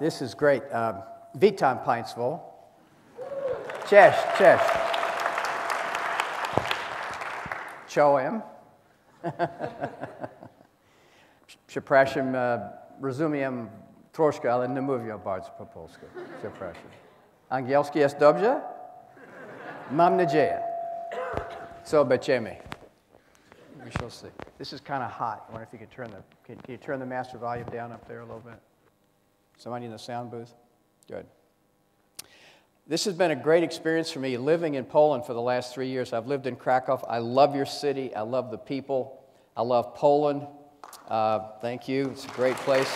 This is great. Witam Państwo. Cześć, cześć. Czołem. Przepraszam, rozumiem troszkę, ale nie mówię bardzo po polsku. Przepraszam. Angielski jest dobrze? Mam nadzieję. Zobaczymy. We shall see. This is kind of hot. I wonder if you could turn can you turn the master volume down up there a little bit? Somebody in the sound booth? Good. This has been a great experience for me living in Poland for the last 3 years. I've lived in Krakow. I love your city. I love the people. I love Poland. Thank you. It's a great place.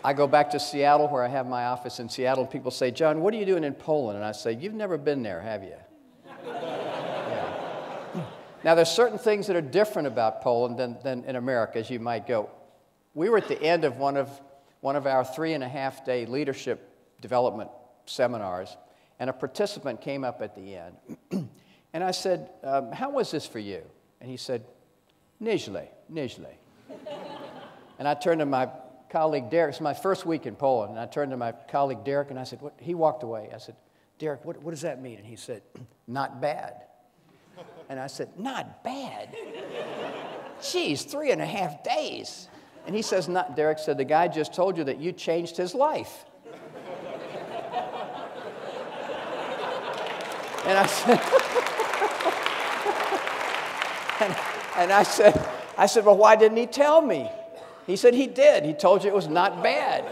I go back to Seattle, where I have my office in Seattle. People say, John, what are you doing in Poland? And I say, you've never been there, have you? Yeah. Now, there's certain things that are different about Poland than in America, as you might go. We were at the end of one of our 3.5-day leadership development seminars, and a participant came up at the end. And I said, how was this for you? And he said, nieźle. And I turned to my colleague Derek. It's my first week in Poland, and I turned to my colleague Derek, and I said, what? He walked away. I said, Derek, what does that mean? And he said, not bad. And I said, not bad? Geez, 3.5 days. And he says, not. Derek said, the guy just told you that you changed his life. And I said, I said, well, why didn't he tell me? He said he did. He told you it was not bad.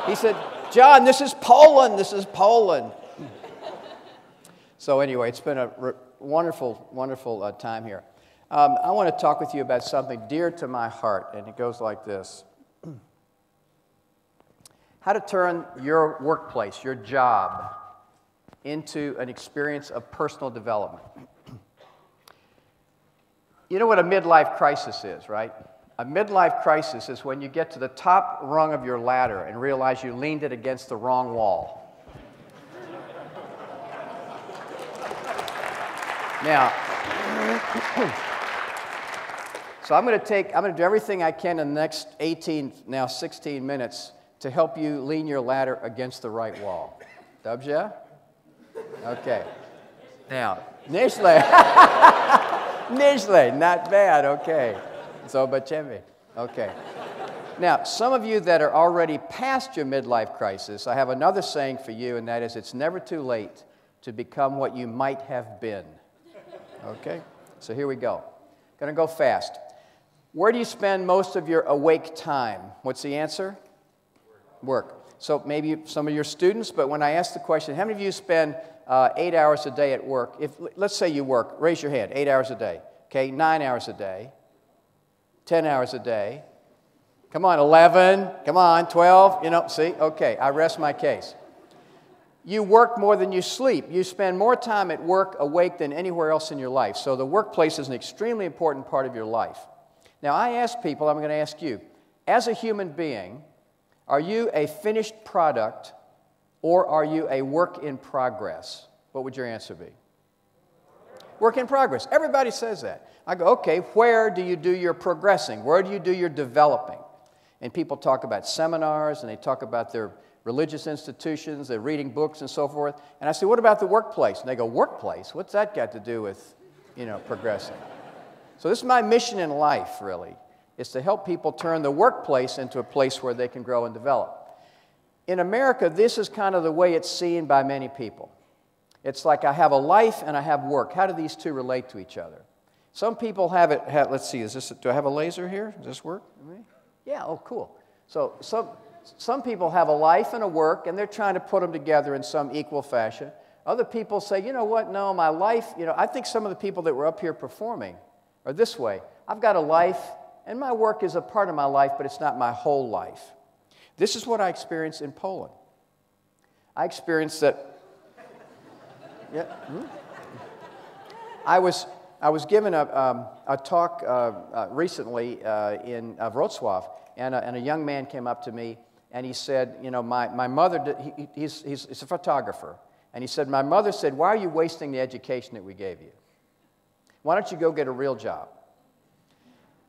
He said, John, this is Poland. This is Poland. So anyway, it's been a wonderful, wonderful time here. I want to talk with you about something dear to my heart, and it goes like this. How to turn your workplace, your job, into an experience of personal development. You know what a midlife crisis is, right? A midlife crisis is when you get to the top rung of your ladder and realize you leaned it against the wrong wall. Now, so I'm going to do everything I can in the next 16 minutes to help you lean your ladder against the right wall. Dobrze? Okay. Now, nieźle. Nieźle, not bad, okay. Zobaczymy. Okay. Now, some of you that are already past your midlife crisis, I have another saying for you, and that is it's never too late to become what you might have been. Okay? So here we go. Going to go fast. Where do you spend most of your awake time? What's the answer? Work. So maybe some of your students, but when I ask the question, how many of you spend 8 hours a day at work? Let's say you work, raise your hand, 8 hours a day. Okay, 9 hours a day, 10 hours a day. Come on, 11, come on, 12, see? Okay, I rest my case. You work more than you sleep. You spend more time at work awake than anywhere else in your life. So the workplace is an extremely important part of your life. Now, I ask people, I'm going to ask you, as a human being, are you a finished product or are you a work in progress? What would your answer be? Work in progress. Everybody says that. I go, okay, where do you do your progressing? Where do you do your developing? And people talk about seminars, and they talk about their religious institutions, they're reading books and so forth. And I say, what about the workplace? And they go, workplace? What's that got to do with, progressing? So this is my mission in life, really, is to help people turn the workplace into a place where they can grow and develop. In America, this is kind of the way it's seen by many people. It's like I have a life and I have work. How do these two relate to each other? Some people let's see, do I have a laser here? Does this work? Yeah, oh, cool. So some people have a life and a work, and they're trying to put them together in some equal fashion. Other people say, you know what, no, my life, I think some of the people that were up here performing are this way. I've got a life, and my work is a part of my life, but it's not my whole life. This is what I experienced in Poland. I experienced that. Yeah. I was given a talk recently in Wrocław, and a young man came up to me, and he said, my mother, he's a photographer, and he said, my mother said, why are you wasting the education that we gave you? Why don't you go get a real job?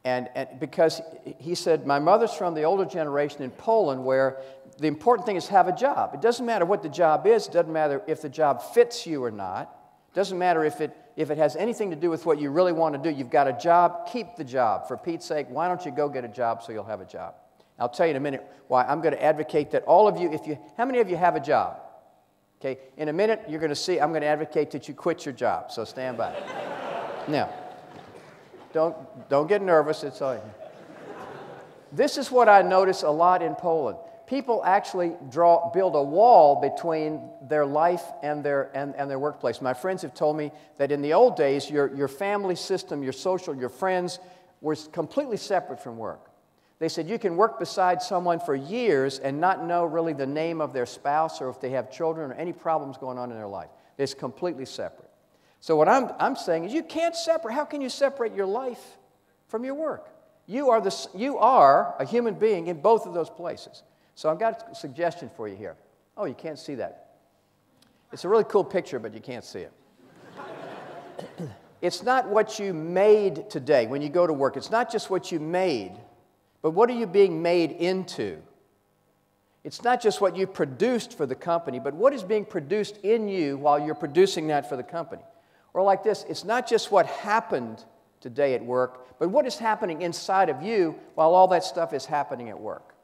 And because he said, my mother's from the older generation in Poland where the important thing is have a job. It doesn't matter what the job is. It doesn't matter if the job fits you or not. It doesn't matter if it has anything to do with what you really want to do. You've got a job, keep the job. For Pete's sake, why don't you go get a job so you'll have a job? I'll tell you in a minute why I'm going to advocate that all of you, how many of you have a job? Okay, in a minute you're going to see I'm going to advocate that you quit your job, so stand by. Now, don't get nervous, it's all right. This is what I notice a lot in Poland. People actually build a wall between their life and their workplace. My friends have told me that in the old days, your family system, your social, your friends were completely separate from work. They said you can work beside someone for years and not know really the name of their spouse or if they have children or any problems going on in their life. It's completely separate. So what I'm saying is you can't separate. How can you separate your life from your work? You are a human being in both of those places. So I've got a suggestion for you here. Oh, you can't see that. It's a really cool picture, but you can't see it. It's not what you made today when you go to work. It's not just what you made, but what are you being made into? It's not just what you produced for the company, but what is being produced in you while you're producing that for the company. Or like this, it's not just what happened today at work, but what is happening inside of you while all that stuff is happening at work.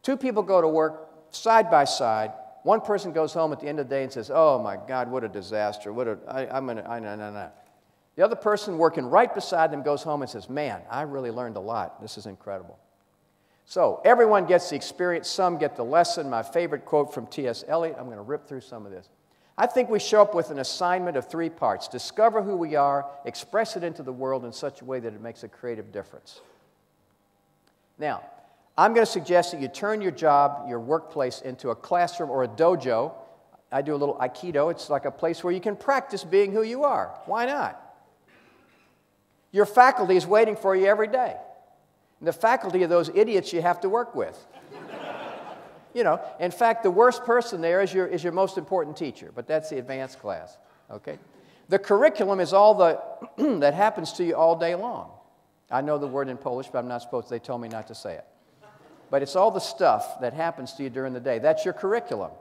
Two people go to work side by side. One person goes home at the end of the day and says, oh my God, what a disaster. The other person working right beside them goes home and says, man, I really learned a lot. This is incredible. So everyone gets the experience. Some get the lesson. My favorite quote from T.S. Eliot, I'm going to rip through some of this. I think we show up with an assignment of 3 parts. Discover who we are, express it into the world in such a way that it makes a creative difference. Now, I'm going to suggest that you turn your job, your workplace, into a classroom or a dojo. I do a little Aikido. It's like a place where you can practice being who you are. Why not? Your faculty is waiting for you every day. And the faculty are those idiots you have to work with. You know, in fact, the worst person there is your most important teacher, but that's the advanced class, okay? The curriculum is all that happens to you all day long. I know the word in Polish, but I'm not supposed to. They told me not to say it. But it's all the stuff that happens to you during the day. That's your curriculum.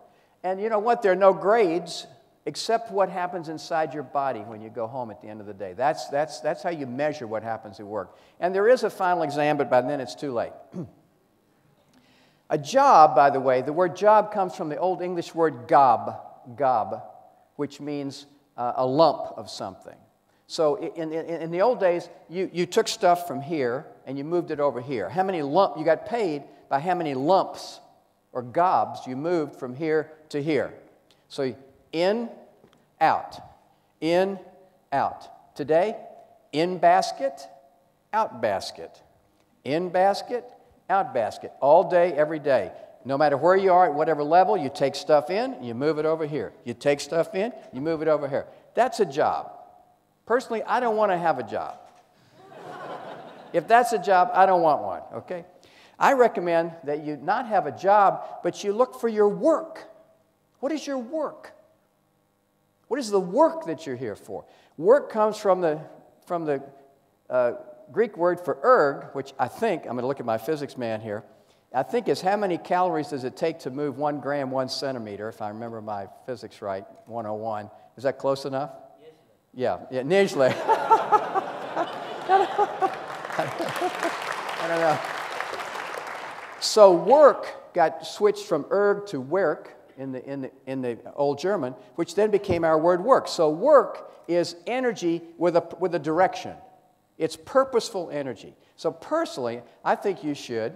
And you know what? There are no grades except what happens inside your body when you go home at the end of the day. That's how you measure what happens at work. And there is a final exam, but by then it's too late. A job, by the way, the word job comes from the Old English word gob, which means a lump of something. So in the old days, you took stuff from here and you moved it over here. You got paid by how many lumps or gobs you moved from here to here. So in, out, in, out. Today, in basket, out basket. In basket, out basket. All day, every day. No matter where you are, at whatever level, you take stuff in, you move it over here. You take stuff in, you move it over here. That's a job. Personally, I don't want to have a job. If that's a job, I don't want one, okay? I recommend that you not have a job, but you look for your work. What is your work? What is the work that you're here for? Work comes from the Greek word for erg, which I think, I'm going to look at my physics man here, I think is how many calories does it take to move 1 gram, 1 centimeter, if I remember my physics right, 101. Is that close enough? Yeah, nieźle. I don't know. So work got switched from erg to werk in the Old German, which then became our word work. So work is energy with a direction. It's purposeful energy. So personally, I think you should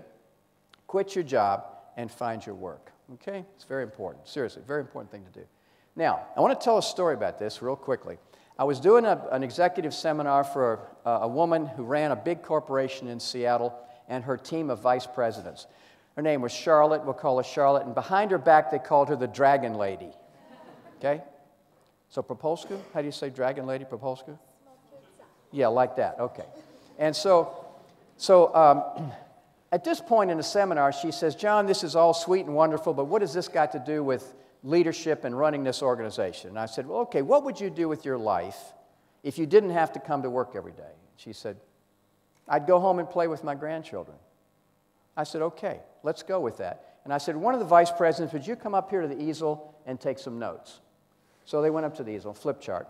quit your job and find your work. Okay? It's very important. Seriously, very important thing to do. Now, I want to tell a story about this real quickly. I was doing an executive seminar for a woman who ran a big corporation in Seattle and her team of vice presidents. Her name was Charlotte. We'll call her Charlotte. And behind her back, they called her the Dragon Lady. Okay? So Propolsku? How do you say Dragon Lady, Propolsku? Yeah, like that. Okay. And so at this point in the seminar, she says, John, this is all sweet and wonderful, but what has this got to do with leadership and running this organization? And I said, well, okay, what would you do with your life if you didn't have to come to work every day? She said, I'd go home and play with my grandchildren. I said, okay, let's go with that. And I said, one of the vice presidents, would you come up here to the easel and take some notes? So they went up to the easel, flip chart.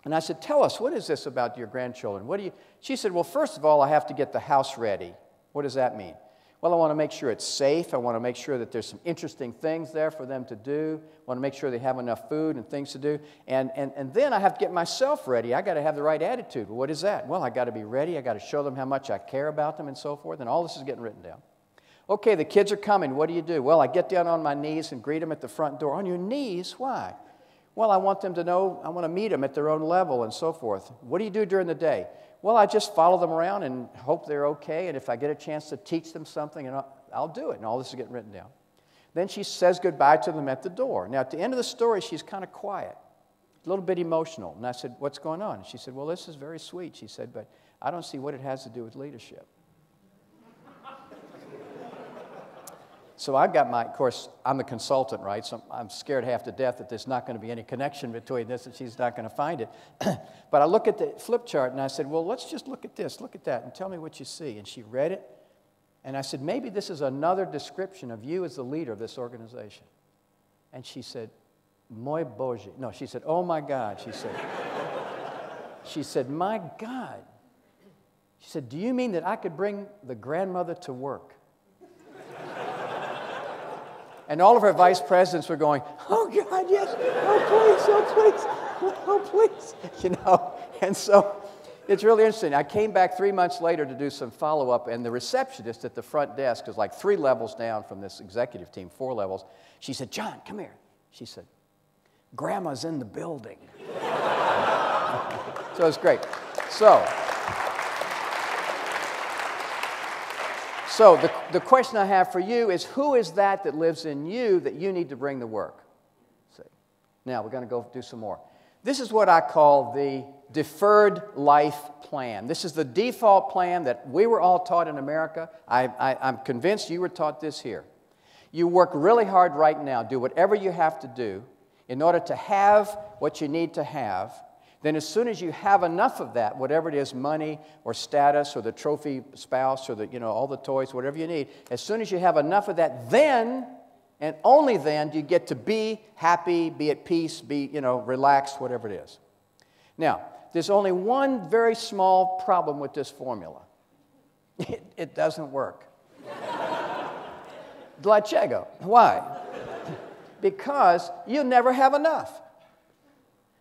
And I said, tell us, what is this about your grandchildren? She said, well, first of all, I have to get the house ready. What does that mean? Well, I want to make sure it's safe. I want to make sure that there's some interesting things there for them to do. I want to make sure they have enough food and things to do. And then I have to get myself ready. I got to have the right attitude. Well, what is that? Well, I got to be ready. I got to show them how much I care about them and so forth. And all this is getting written down. Okay, the kids are coming. What do? Well, I get down on my knees and greet them at the front door. On your knees? Why? Well, I want them to know, I want to meet them at their own level and so forth. What do you do during the day? Well, I just follow them around and hope they're okay, and if I get a chance to teach them something, and I'll do it, and all this is getting written down. Then she says goodbye to them at the door. Now, at the end of the story, she's kind of quiet, a little bit emotional, and I said, what's going on? And she said, well, this is very sweet, she said, but I don't see what it has to do with leadership. So I've got of course, I'm the consultant, right? So I'm scared half to death that there's not going to be any connection between this and she's not going to find it. But I look at the flip chart and I said, well, let's just look at this, look at that, and tell me what you see. And she read it. And I said, maybe this is another description of you as the leader of this organization. And she said, Moi Bože. No, she said, oh my God, she said. She said, my God. She said, do you mean that I could bring the grandmother to work? And all of her vice presidents were going, oh, God, yes, oh, please, you know. And so it's really interesting. I came back 3 months later to do some follow-up, and the receptionist at the front desk is like 3 levels down from this executive team, 4 levels. She said, John, come here. She said, Grandma's in the building. So it's great. So the question I have for you is, who is that lives in you that you need to bring to work? See. Now, we're going to go do some more. This is what I call the deferred life plan. This is the default plan that we were all taught in America. I'm convinced you were taught this here. You work really hard right now, do whatever you have to do in order to have what you need to have. Then as soon as you have enough of that, whatever it is, money or status or the trophy spouse or all the toys, whatever you need, as soon as you have enough of that, then and only then do you get to be happy, be at peace, be, relaxed, whatever it is. Now, there's only one very small problem with this formula. It doesn't work. Dlaczego? Why? Because you never have enough.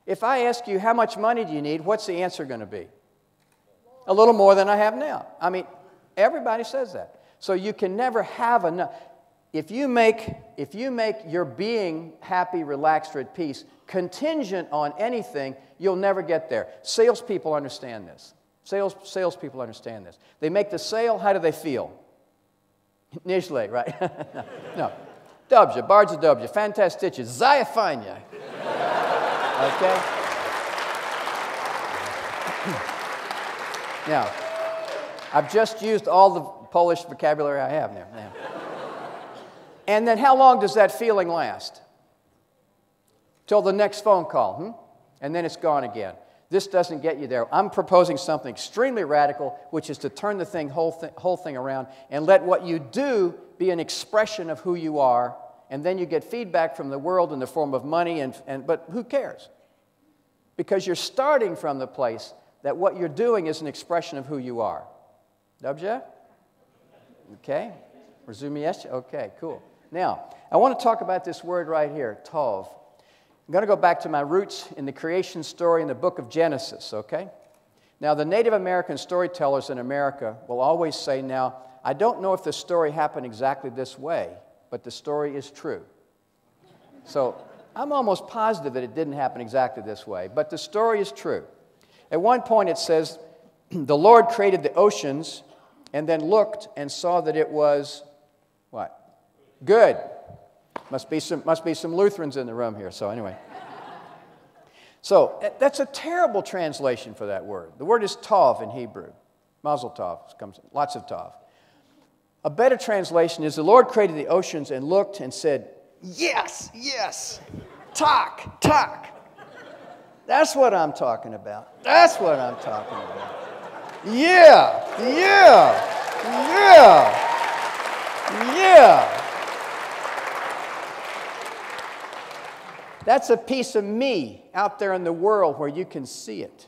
If I ask you how much money do you need, what's the answer going to be? A little more than I have now. I mean, everybody says that. So you can never have enough. If you make your being happy, relaxed, or at peace contingent on anything, you'll never get there. Salespeople understand this. Salespeople understand this. They make the sale, how do they feel? Nieźle, right? No. Dobrze, bardzo dobrze, fantastycznie, zaya fajnie. Okay? Now, I've just used all the Polish vocabulary I have now. And then how long does that feeling last? Till the next phone call, And then it's gone again. This doesn't get you there. I'm proposing something extremely radical, which is to turn the whole thing around and let what you do be an expression of who you are, and then you get feedback from the world in the form of money, but who cares? Because you're starting from the place that what you're doing is an expression of who you are. Dobrze? Okay. Rozumiecie? Okay, cool. Now, I want to talk about this word right here, tov. I'm going to go back to my roots in the creation story in the book of Genesis, okay? Now, the Native American storytellers in America will always say, now, I don't know if the story happened exactly this way, but the story is true. So I'm almost positive that it didn't happen exactly this way, but the story is true. At one point it says, the Lord created the oceans and then looked and saw that it was, what? Good. Must be some Lutherans in the room here, so anyway. So that's a terrible translation for that word. The word is tov in Hebrew. Mazel tov, comes lots of tov. A better translation is the Lord created the oceans and looked and said, yes, yes, talk. That's what I'm talking about. That's what I'm talking about. Yeah, yeah, yeah, yeah. That's a piece of me out there in the world where you can see it.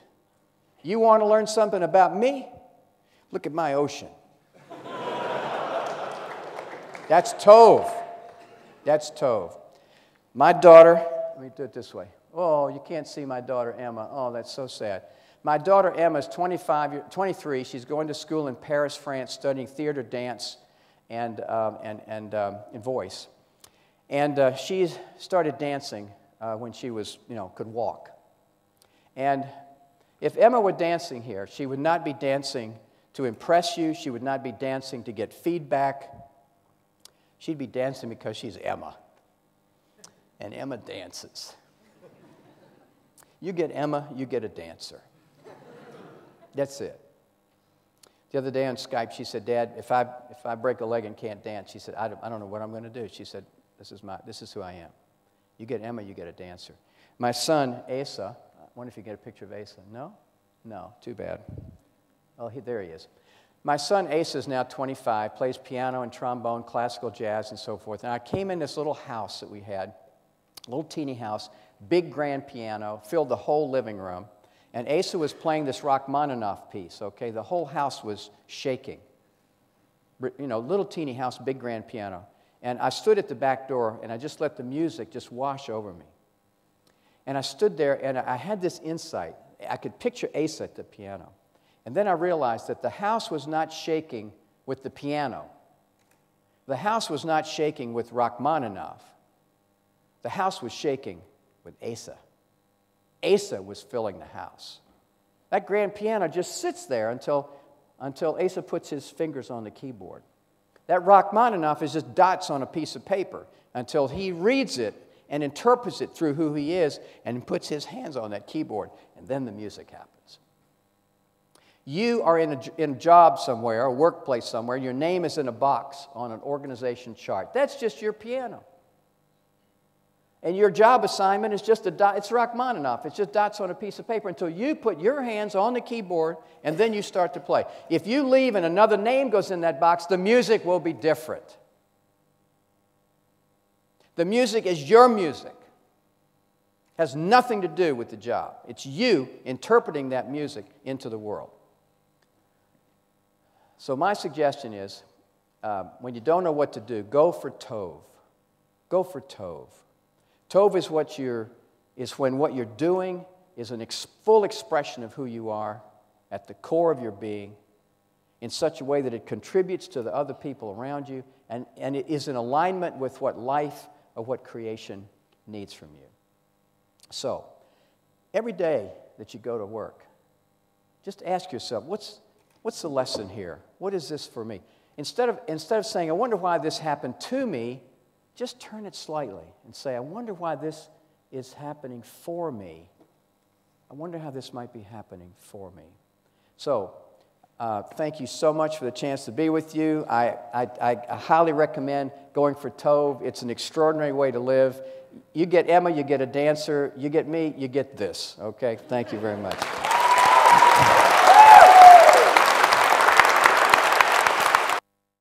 You want to learn something about me? Look at my ocean. That's Tove. That's Tove. My daughter, let me do it this way. Oh, you can't see my daughter Emma. Oh, that's so sad. My daughter Emma is 23. She's going to school in Paris, France, studying theater, dance, and voice. And she started dancing when she was, could walk. And if Emma were dancing here, she would not be dancing to impress you. She would not be dancing to get feedback. She'd be dancing because she's Emma. And Emma dances. You get Emma, you get a dancer. That's it. The other day on Skype, she said, Dad, if I break a leg and can't dance, she said, I don't know what I'm going to do. She said, this is who I am. You get Emma, you get a dancer. My son, Asa, I wonder if you get a picture of Asa. No? No, too bad. Oh, there he is. My son, Asa, is now 25, plays piano and trombone, classical jazz, and so forth. And I came in this little house that we had, a little teeny house, big grand piano, filled the whole living room. And Asa was playing this Rachmaninoff piece, okay? The whole house was shaking. Little teeny house, big grand piano. And I stood at the back door, and I just let the music just wash over me. And I stood there, and I had this insight. I could picture Asa at the piano. And then I realized that the house was not shaking with the piano. The house was not shaking with Rachmaninoff. The house was shaking with Asa. Asa was filling the house. That grand piano just sits there until Asa puts his fingers on the keyboard. That Rachmaninoff is just dots on a piece of paper until he reads it and interprets it through who he is and puts his hands on that keyboard, and then the music happens. You are in a job somewhere, a workplace somewhere, your name is in a box on an organization chart. That's just your piano. And your job assignment is just it's Rachmaninoff. It's just dots on a piece of paper until you put your hands on the keyboard and then you start to play. If you leave and another name goes in that box, the music will be different. The music is your music. It has nothing to do with the job. It's you interpreting that music into the world. So my suggestion is, when you don't know what to do, go for Tove. Go for Tove. Tove is when what you're doing is a full expression of who you are at the core of your being in such a way that it contributes to the other people around you and it is in alignment with what life or what creation needs from you. So, every day that you go to work, just ask yourself, what's the lesson here? What is this for me? Instead of saying, I wonder why this happened to me, just turn it slightly and say, I wonder why this is happening for me. I wonder how this might be happening for me. So, thank you so much for the chance to be with you. I highly recommend going for Tove. It's an extraordinary way to live. You get Emma, you get a dancer. You get me, you get this. Okay? Thank you very much.